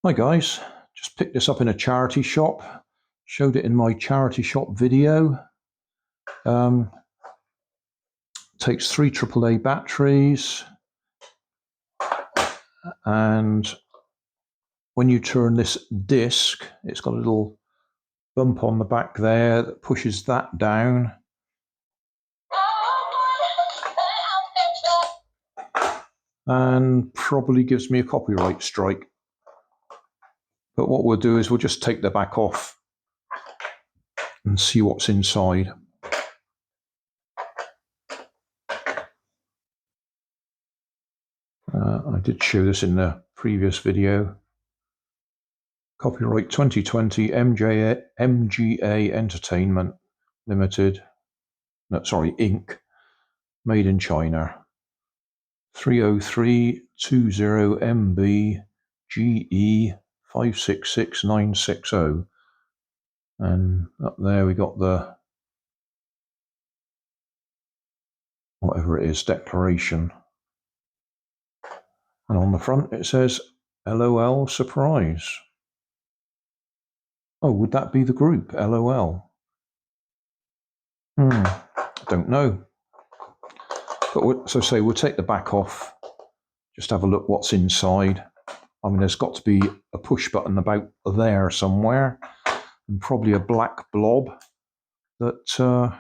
Hi guys, just picked this up in a charity shop, showed it in my charity shop video. Takes 3 AAA batteries, and when you turn this disc, it's got a little bump on the back there that pushes that down. And probably gives me a copyright strike. But what we'll do is we'll just take the back off and see what's inside. I did show this in the previous video. Copyright 2020 MGA Entertainment Limited. No, sorry, Inc. Made in China. 30320MB GE 566960. And up there we got the, whatever it is, declaration. And on the front it says L.O.L surprise. Oh, would that be the group, L.O.L? Don't know. But so say we'll take the back off, just have a look what's inside. I mean, there's got to be a push button about there somewhere, and probably a black blob that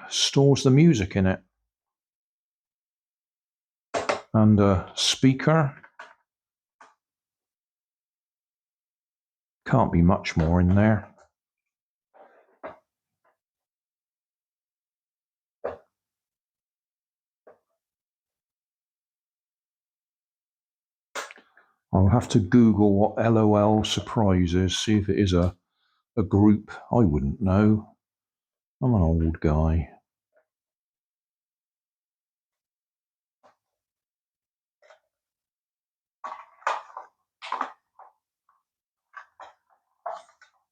stores the music in it. And a speaker. Can't be much more in there. I'll have to Google what L.O.L surprise is, see if it is a group. I wouldn't know. I'm an old guy.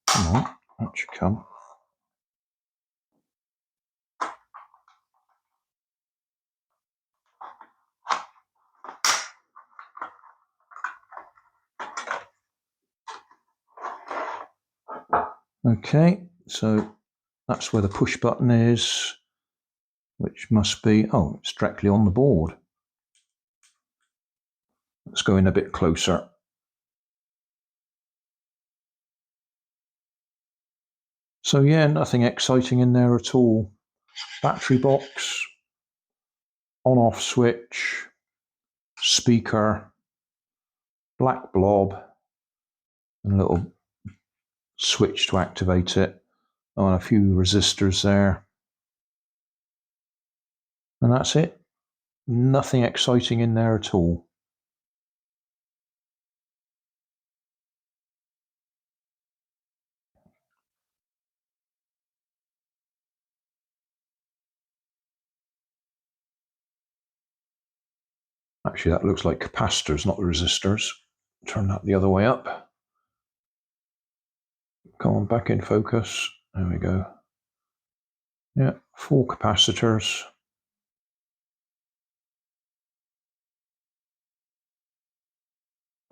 Come on, that should come. Okay, so that's where the push button is, which must be, oh, it's directly on the board. Let's go in a bit closer. So yeah, nothing exciting in there at all. Battery box, on-off switch, speaker, black blob, and a little switch to activate it. Oh, and a few resistors there. And that's it. Nothing exciting in there at all. Actually, that looks like capacitors, not the resistors. Turn that the other way up. Come on, back in focus. There we go. Yeah, 4 capacitors.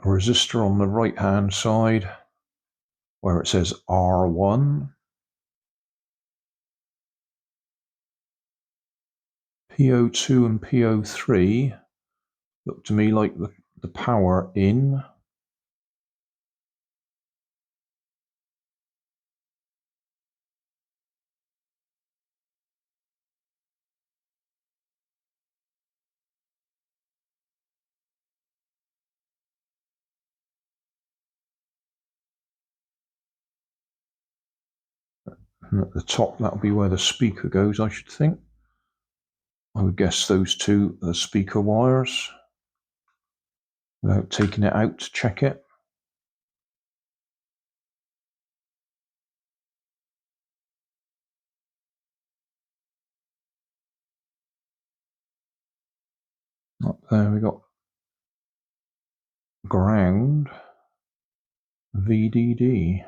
A resistor on the right-hand side where it says R1. PO2 and PO3 look to me like the power in. And at the top, that'll be where the speaker goes, I should think. I would guess those two are the speaker wires, without taking it out to check it. Up there we got ground, VDD.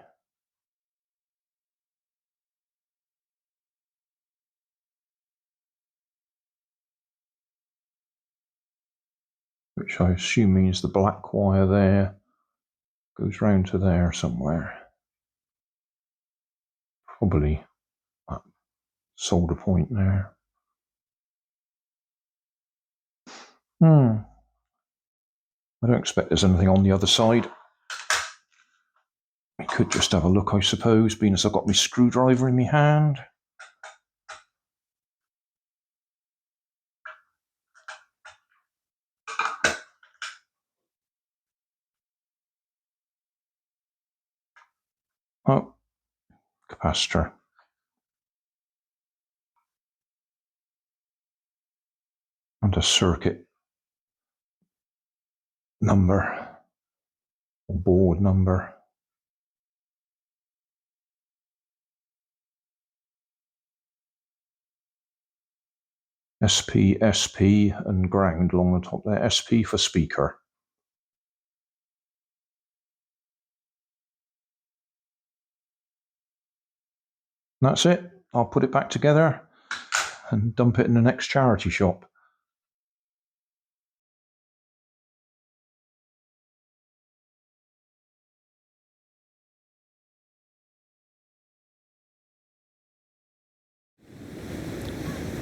Which I assume means the black wire there Goes round to there somewhere. Probably that solder point there. I don't expect there's anything on the other side. I could just have a look, I suppose, being as I've got my screwdriver in my hand. Oh, capacitor. And a circuit number, or board number. SP, SP, and ground along the top there. SP for speaker. And that's it. I'll put it back together and dump it in the next charity shop.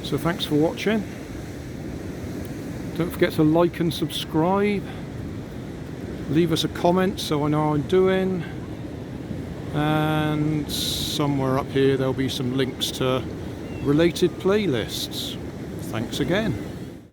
So thanks for watching. Don't forget to like and subscribe. Leave us a comment so I know how I'm doing. And somewhere up here there'll be some links to related playlists. Thanks again.